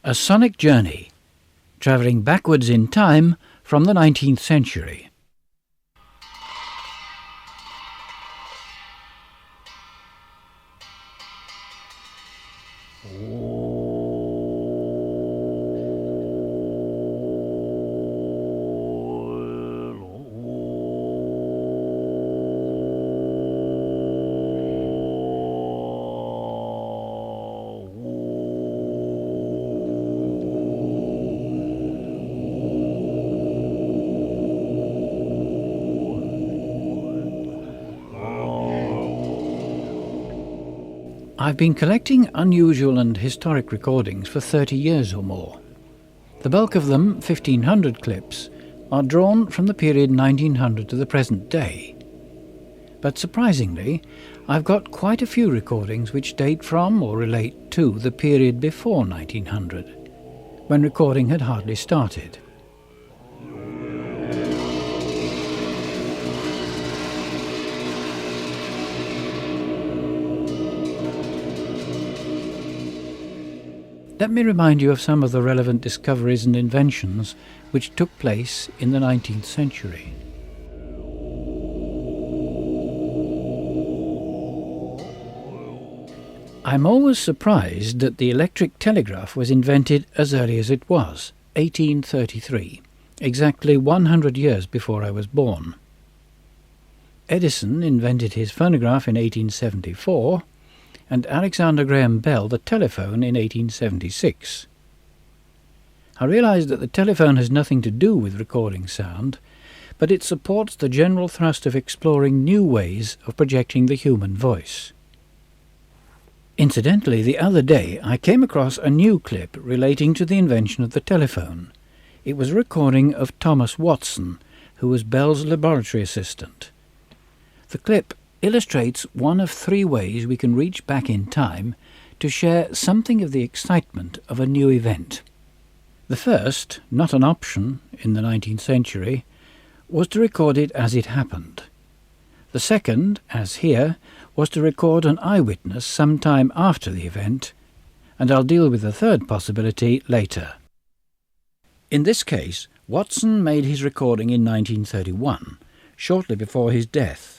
A sonic journey, travelling backwards in time from the 19th century. I've been collecting unusual and historic recordings for 30 years or more. The bulk of them, 1500 clips, are drawn from the period 1900 to the present day. But surprisingly, I've got quite a few recordings which date from or relate to the period before 1900, when recording had hardly started. Let me remind you of some of the relevant discoveries and inventions which took place in the 19th century. I'm always surprised that the electric telegraph was invented as early as it was, 1833, exactly 100 years before I was born. Edison invented his phonograph in 1874, and Alexander Graham Bell the telephone in 1876. I realise that the telephone has nothing to do with recording sound, but it supports the general thrust of exploring new ways of projecting the human voice. Incidentally, the other day I came across a new clip relating to the invention of the telephone. It was a recording of Thomas Watson, who was Bell's laboratory assistant. The clip illustrates one of 3 ways we can reach back in time to share something of the excitement of a new event. The first, not an option in the 19th century, was to record it as it happened. The second, as here, was to record an eyewitness some time after the event, and I'll deal with the third possibility later. In this case, Watson made his recording in 1931, shortly before his death.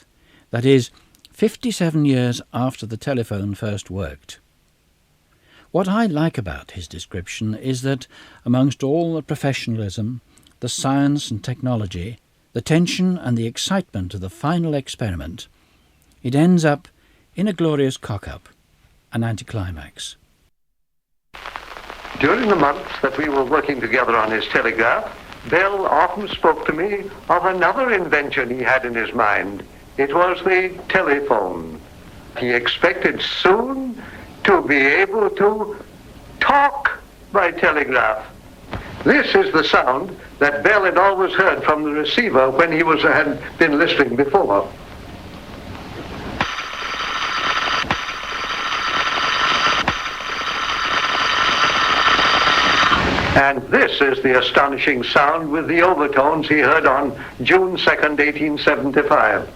That is, 57 years after the telephone first worked. What I like about his description is that, amongst all the professionalism, the science and technology, the tension and the excitement of the final experiment, it ends up in a glorious cock-up, an anticlimax. During the months that we were working together on his telegraph, Bell often spoke to me of another invention he had in his mind. It was the telephone. He expected soon to be able to talk by telegraph. This is the sound that Bell had always heard from the receiver when he had been listening before. And this is the astonishing sound with the overtones he heard on June 2nd, 1875.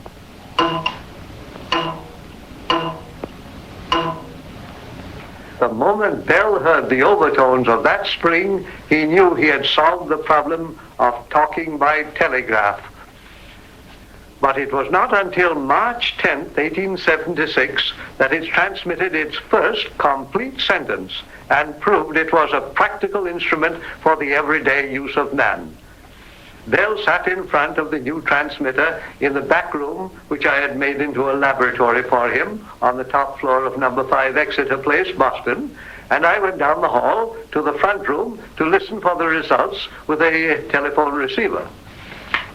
The moment Bell heard the overtones of that spring, he knew he had solved the problem of talking by telegraph. But it was not until March 10th, 1876, that it transmitted its first complete sentence and proved it was a practical instrument for the everyday use of man. Bell sat in front of the new transmitter in the back room, which I had made into a laboratory for him on the top floor of number 5 Exeter Place, Boston, and I went down the hall to the front room to listen for the results with a telephone receiver.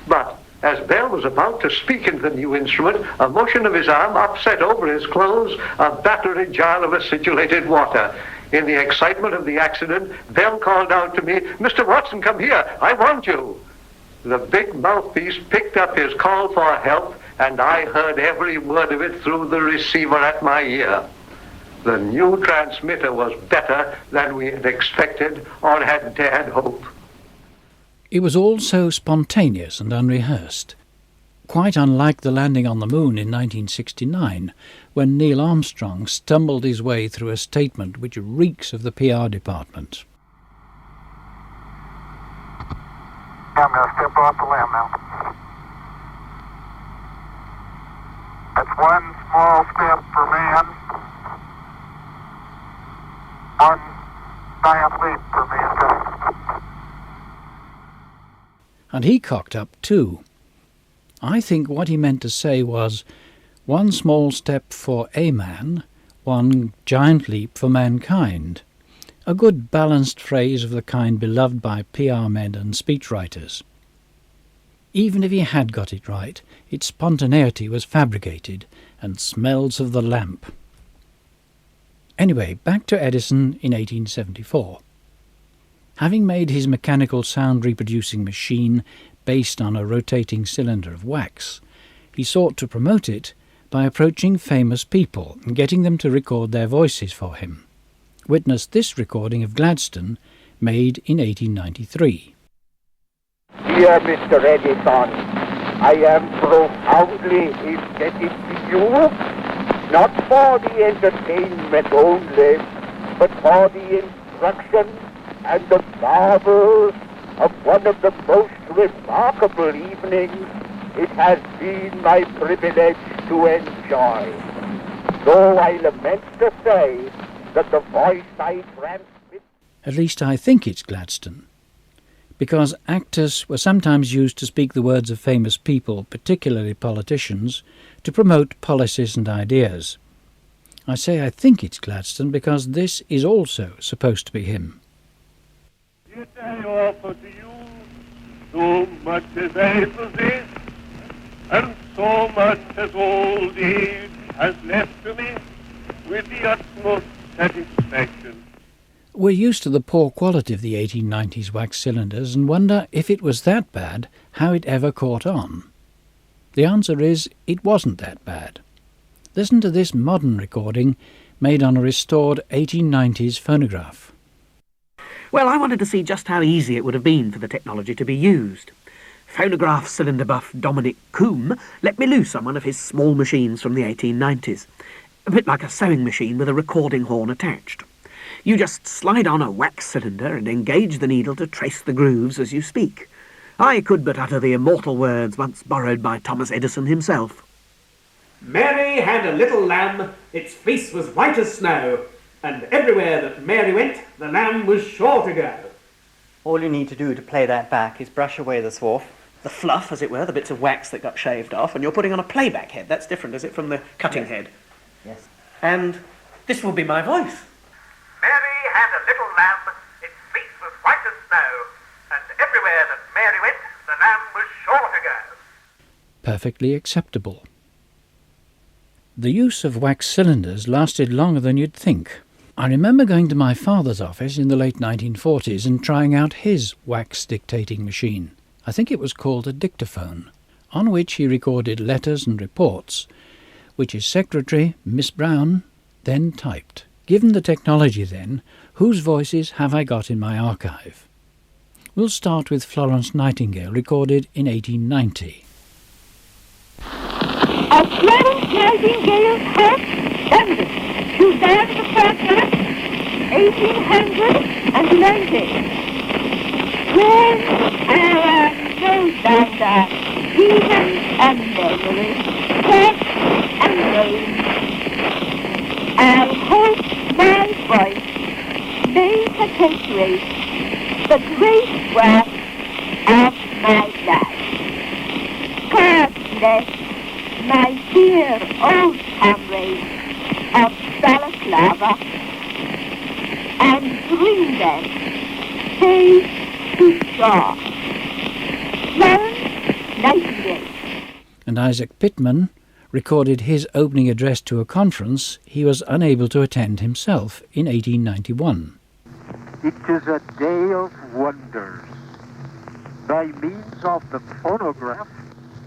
But as Bell was about to speak into the new instrument, a motion of his arm upset over his clothes a battery jar of acidulated water. In the excitement of the accident, Bell called out to me, "Mr. Watson, come here, I want you." The big mouthpiece picked up his call for help, and I heard every word of it through the receiver at my ear. The new transmitter was better than we had expected or had dared hope. It was all so spontaneous and unrehearsed, quite unlike the landing on the moon in 1969, when Neil Armstrong stumbled his way through a statement which reeks of the PR department. I'm going to step off the limb now. That's one small step for man, one giant leap for mankind. And he cocked up too. I think what he meant to say was, one small step for a man, one giant leap for mankind. A good balanced phrase of the kind beloved by PR men and speechwriters. Even if he had got it right, its spontaneity was fabricated and smells of the lamp. Anyway, back to Edison in 1874. Having made his mechanical sound reproducing machine based on a rotating cylinder of wax, he sought to promote it by approaching famous people and getting them to record their voices for him. Witness this recording of Gladstone, made in 1893. Dear Mr. Edison, I am profoundly indebted to you, not for the entertainment only, but for the instruction and the marvels of one of the most remarkable evenings it has been my privilege to enjoy. Though I lament to say that the voice I transmit... At least I think it's Gladstone, because actors were sometimes used to speak the words of famous people, particularly politicians, to promote policies and ideas. I say I think it's Gladstone because this is also supposed to be him. Yet I offer to you so much as I possess, and so much as old age has left to me, with the utmost satisfaction. We're used to the poor quality of the 1890s wax cylinders and wonder if it was that bad, how it ever caught on. The answer is, it wasn't that bad. Listen to this modern recording made on a restored 1890s phonograph. Well, I wanted to see just how easy it would have been for the technology to be used. Phonograph cylinder buff Dominic Combe let me loose on one of his small machines from the 1890s. A bit like a sewing machine with a recording horn attached. You just slide on a wax cylinder and engage the needle to trace the grooves as you speak. I could but utter the immortal words once borrowed by Thomas Edison himself. Mary had a little lamb, its fleece was white as snow, and everywhere that Mary went, the lamb was sure to go. All you need to do to play that back is brush away the swarf. The fluff, as it were, the bits of wax that got shaved off, and you're putting on a playback head. That's different, is it, from the cutting head? Yes. And this will be my voice. Mary had a little lamb, its fleece was white as snow, and everywhere that Mary went, the lamb was sure to go. Perfectly acceptable. The use of wax cylinders lasted longer than you'd think. I remember going to my father's office in the late 1940s and trying out his wax dictating machine. I think it was called a dictaphone, on which he recorded letters and reports, which his secretary, Miss Brown, then typed. Given the technology then, whose voices have I got in my archive? We'll start with Florence Nightingale, recorded in 1890. As Florence Nightingale has London, Suzanne the First, 1890. When our no doubt demons and memory, death and rain, I'll hope my voice may perpetuate the great work of my life. God bless my dear old comrades of Balaclava, and bring them safe to shore. Florence Nightingale. And Isaac Pitman recorded his opening address to a conference he was unable to attend himself in 1891. It is a day of wonders. By means of the phonograph,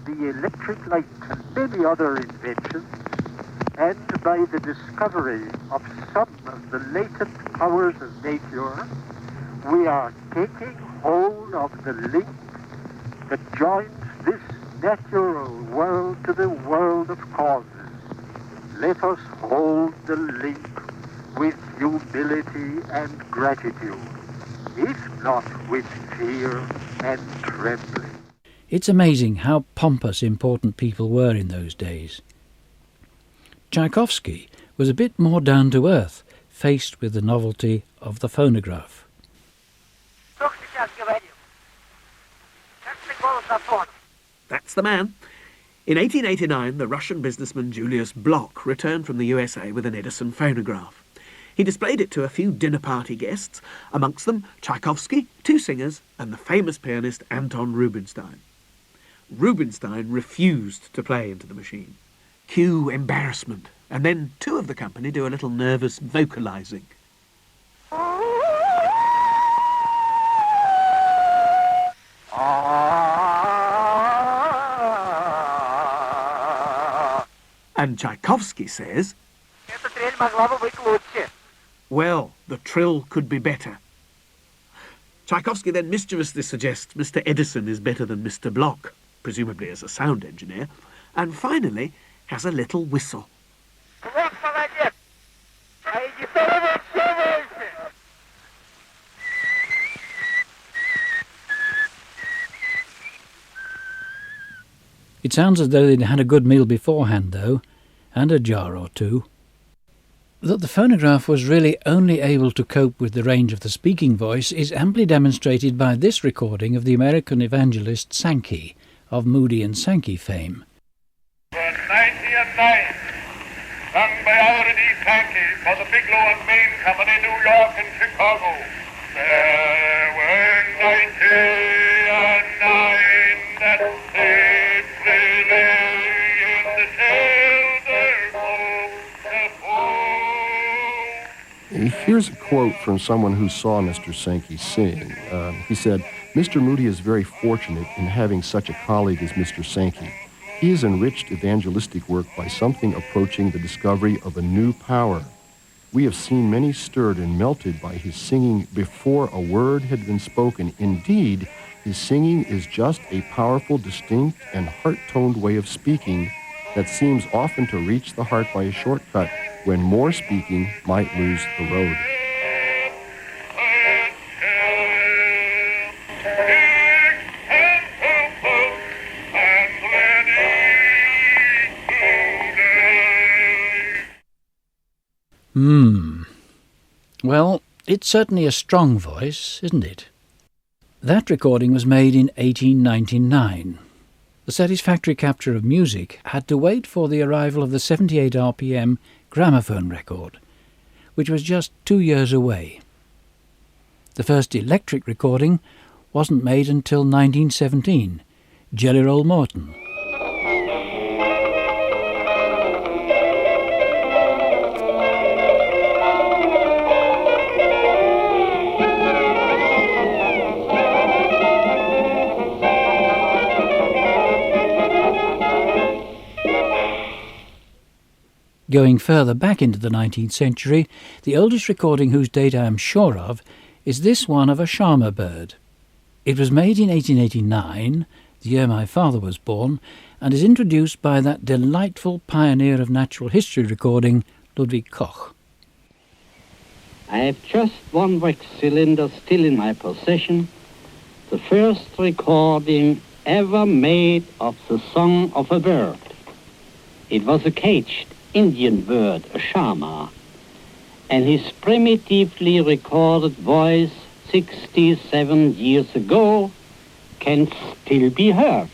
the electric light and many other inventions, and by the discovery of some of the latent powers of nature, we are taking hold of the link that joins this natural world to the world of causes. Let us hold the link with humility and gratitude. if not with fear and trembling. It's amazing how pompous important people were in those days. Tchaikovsky was a bit more down to earth, faced with the novelty of the phonograph. That's the man. In 1889, the Russian businessman Julius Bloch returned from the USA with an Edison phonograph. He displayed it to a few dinner party guests, amongst them Tchaikovsky, 2 singers, and the famous pianist Anton Rubinstein. Rubinstein refused to play into the machine. Cue embarrassment, and then 2 of the company do a little nervous vocalising. And Tchaikovsky says, well, the trill could be better. Tchaikovsky then mischievously suggests Mr. Edison is better than Mr. Bloch, presumably as a sound engineer, and finally has a little whistle. It sounds as though they'd had a good meal beforehand, though, and a jar or 2. That the phonograph was really only able to cope with the range of the speaking voice is amply demonstrated by this recording of the American evangelist Sankey, of Moody and Sankey fame. For 90th night, sung by R.D. Sankey for the Bigelow and Main Company, New York and Chicago. There were 99 that safely lay in the shelter of the foe. Here's a quote from someone who saw Mr. Sankey sing. He said, "Mr. Moody is very fortunate in having such a colleague as Mr. Sankey. He has enriched evangelistic work by something approaching the discovery of a new power. We have seen many stirred and melted by his singing before a word had been spoken. Indeed, his singing is just a powerful, distinct, and heart-toned way of speaking that seems often to reach the heart by a shortcut when more speaking might lose the road." Well, it's certainly a strong voice, isn't it? That recording was made in 1899. The satisfactory capture of music had to wait for the arrival of the 78 RPM gramophone record, which was just 2 years away. The first electric recording wasn't made until 1917, Jelly Roll Morton. Going further back into the 19th century, the oldest recording whose date I am sure of is this one of a Charmer bird. It was made in 1889, the year my father was born, and is introduced by that delightful pioneer of natural history recording, Ludwig Koch. I have just one wax cylinder still in my possession, the first recording ever made of the song of a bird. It was a caged Indian bird, a charmer, and his primitively recorded voice 67 years ago can still be heard.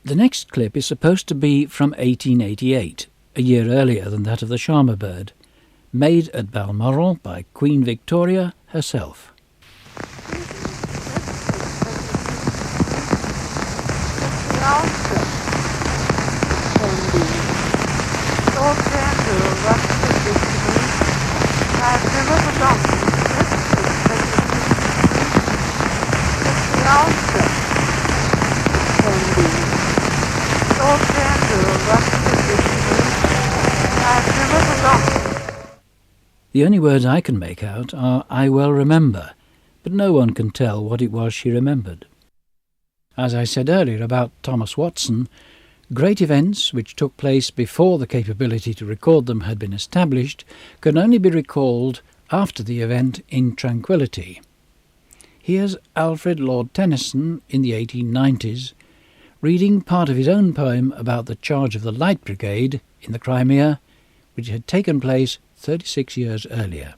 The next clip is supposed to be from 1888, a year earlier than that of the Charmer bird, made at Balmoral by Queen Victoria herself. The only words I can make out are "I well remember," but no one can tell what it was she remembered. As I said earlier about Thomas Watson, great events which took place before the capability to record them had been established can only be recalled after the event in tranquillity. Here's Alfred Lord Tennyson in the 1890s reading part of his own poem about the charge of the Light Brigade in the Crimea, which had taken place 36 years earlier.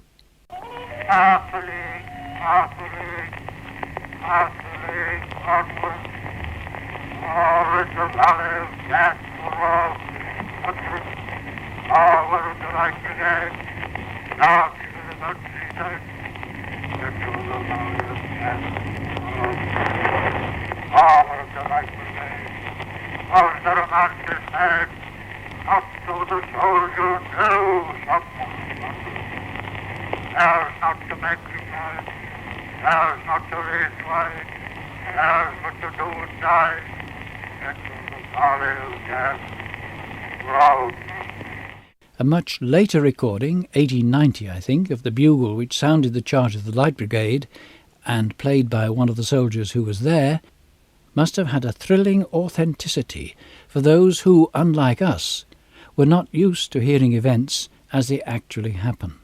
Up to the soldier, no, there's not to make me glad, there's not to raise wide, there's but to do and die, into the solid gas road. A much later recording, 1890 I think, of the bugle which sounded the charge of the Light Brigade and played by one of the soldiers who was there, must have had a thrilling authenticity for those who, unlike us, were not used to hearing events as they actually happen.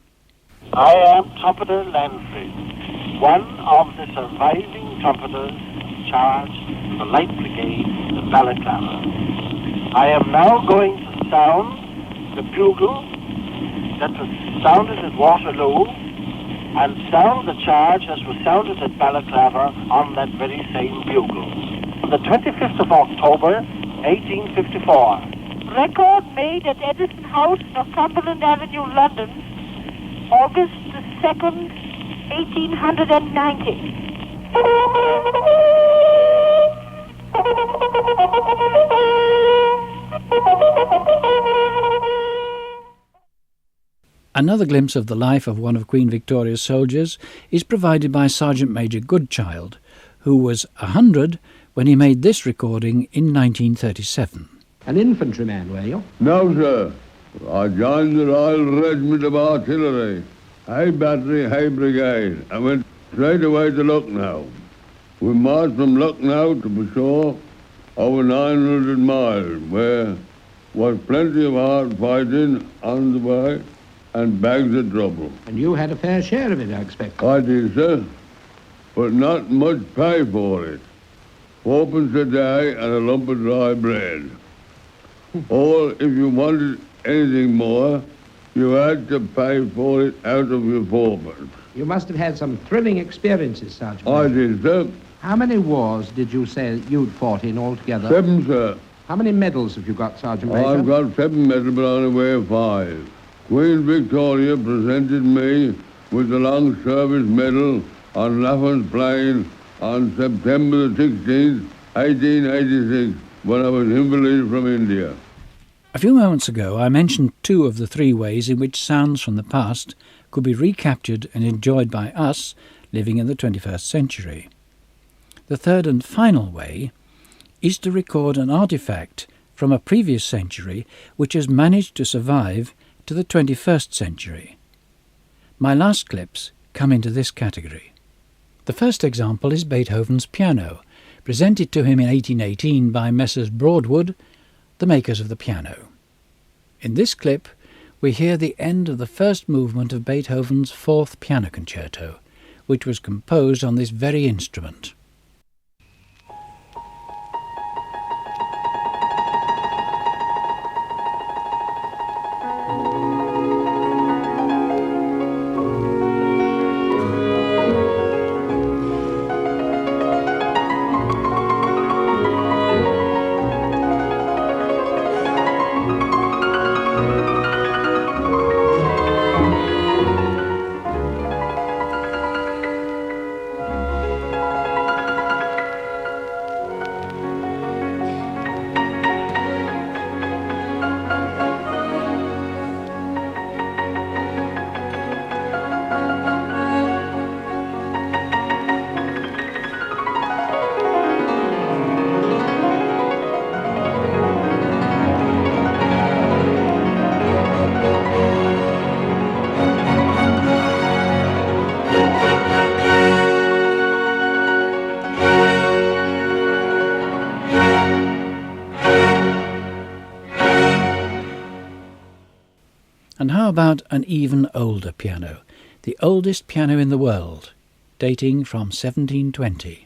I am Trumpeter Lanfrey, one of the surviving trumpeters charged the Light Brigade, the Balaclava. I am now going to sound the bugle that was sounded at Waterloo and sound the charge as was sounded at Balaclava on that very same bugle. On the 25th of October, 1854. Record made at Edison House, Northumberland Avenue, London, August the 2nd, 1890. Another glimpse of the life of one of Queen Victoria's soldiers is provided by Sergeant Major Goodchild, who was 100 when he made this recording in 1937. An infantryman, were you? No, sir. I joined the Royal Regiment of Artillery, Hay Battery, Hay Brigade, and went straight away to Lucknow. We marched from Lucknow to Peshawar over 900 miles, where was plenty of hard fighting on the way and bags of trouble. And you had a fair share of it, I expect. I did, sir, but not much pay for it. 4pence a day and a lump of dry bread. Or if you wanted anything more, you had to pay for it out of your 4pence. You must have had some thrilling experiences, Sergeant. I did, sir. How many wars did you say you'd fought in altogether? 7, sir. How many medals have you got, Sergeant Major? I've got 7 medals, but I only wear 5. Queen Victoria presented me with the Long Service Medal on Laffan's Plain on September the 16th, 1886, when I was invalided from India. A few moments ago I mentioned 2 of the 3 ways in which sounds from the past could be recaptured and enjoyed by us living in the 21st century. The third and final way is to record an artifact from a previous century which has managed to survive to the 21st century. My last clips come into this category. The first example is Beethoven's piano, presented to him in 1818 by Messrs. Broadwood, the makers of the piano. In this clip, we hear the end of the first movement of Beethoven's 4th Piano Concerto, which was composed on this very instrument. And how about an even older piano, the oldest piano in the world, dating from 1720?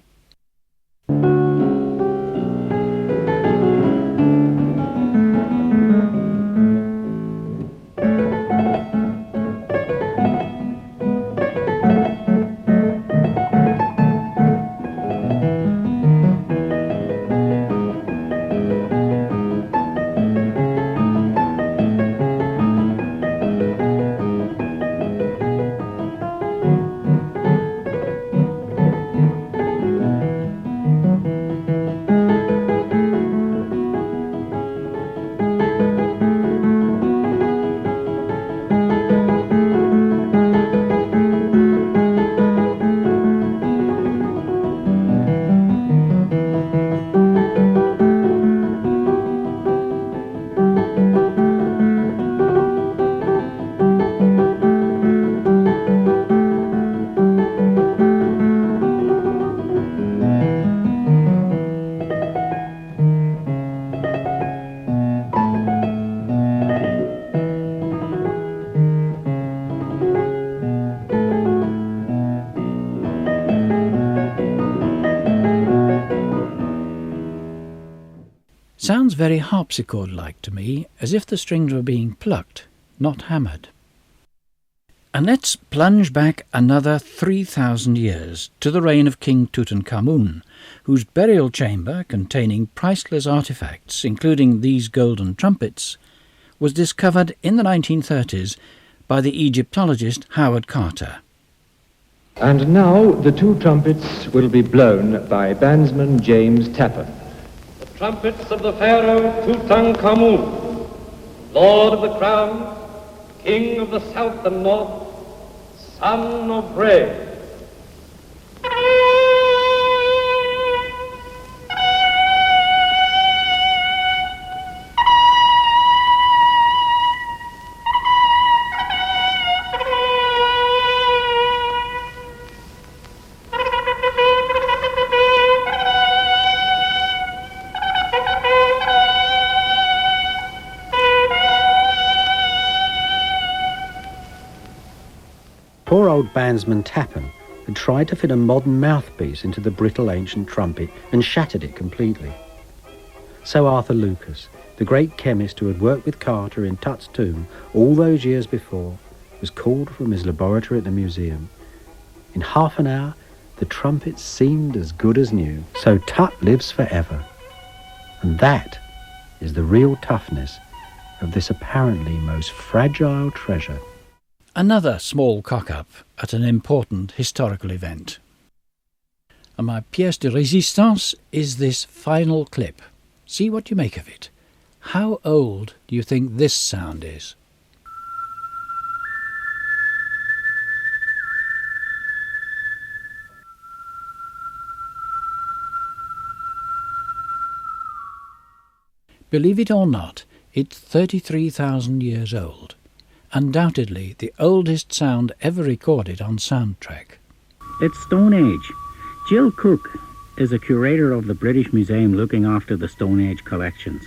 Sounds very harpsichord-like to me, as if the strings were being plucked, not hammered. And let's plunge back another 3,000 years to the reign of King Tutankhamun, whose burial chamber, containing priceless artefacts, including these golden trumpets, was discovered in the 1930s by the Egyptologist Howard Carter. And now the two trumpets will be blown by bandsman James Tapper. Trumpets of the Pharaoh Tutankhamun, Lord of the Crown, King of the South and North, Son of Re. Poor old bandsman Tappan had tried to fit a modern mouthpiece into the brittle ancient trumpet and shattered it completely. So Arthur Lucas, the great chemist who had worked with Carter in Tut's tomb all those years before, was called from his laboratory at the museum. In half an hour, the trumpet seemed as good as new. So Tut lives forever. And that is the real toughness of this apparently most fragile treasure. Another small cock-up at an important historical event. And my pièce de résistance is this final clip. See what you make of it. How old do you think this sound is? Believe it or not, it's 33,000 years old. Undoubtedly the oldest sound ever recorded on soundtrack. It's Stone Age. Jill Cook is a curator of the British Museum looking after the Stone Age collections.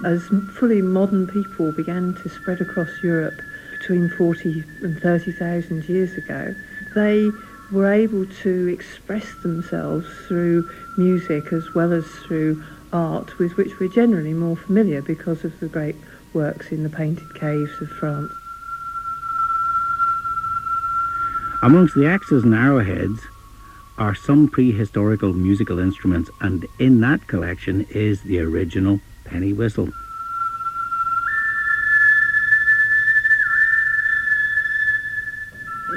As fully modern people began to spread across Europe between 40 and 30,000 years ago, they were able to express themselves through music as well as through art, with which we're generally more familiar because of the great works in the painted caves of France. Amongst the axes and arrowheads are some prehistorical musical instruments, and in that collection is the original penny whistle.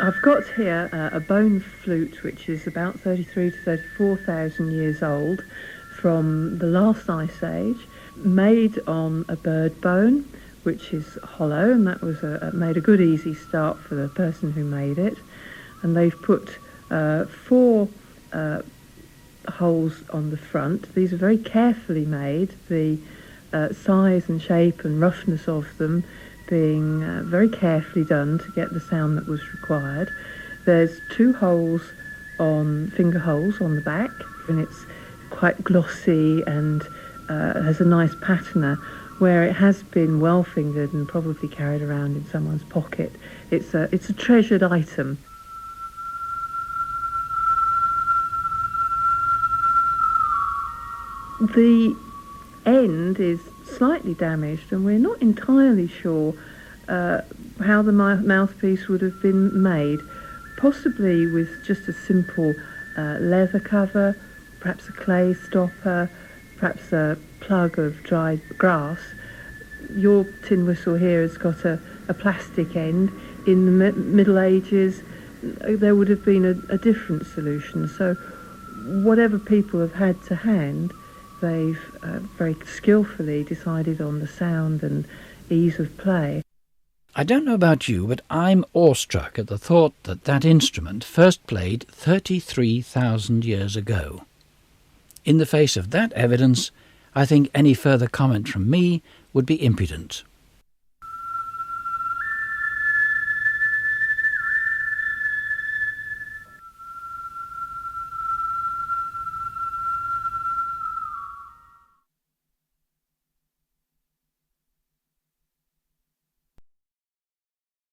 I've got here a bone flute which is about 33 to 34,000 years old from the last ice age, made on a bird bone, which is hollow, and that was made a good easy start for the person who made it. And they've put 4 holes on the front. These are very carefully made, the size and shape and roughness of them being very carefully done to get the sound that was required. There's 2 holes finger holes on the back, and it's quite glossy and has a nice patina where it has been well fingered and probably carried around in someone's pocket. It's a treasured item. The end is slightly damaged, and we're not entirely sure how the mouthpiece would have been made. Possibly with just a simple leather cover, perhaps a clay stopper, perhaps a plug of dried grass. Your tin whistle here has got a plastic end. In the Middle Ages, there would have been a different solution. So whatever people have had to hand, they've very skillfully decided on the sound and ease of play. I don't know about you, but I'm awestruck at the thought that that instrument first played 33,000 years ago. In the face of that evidence, I think any further comment from me would be impudent.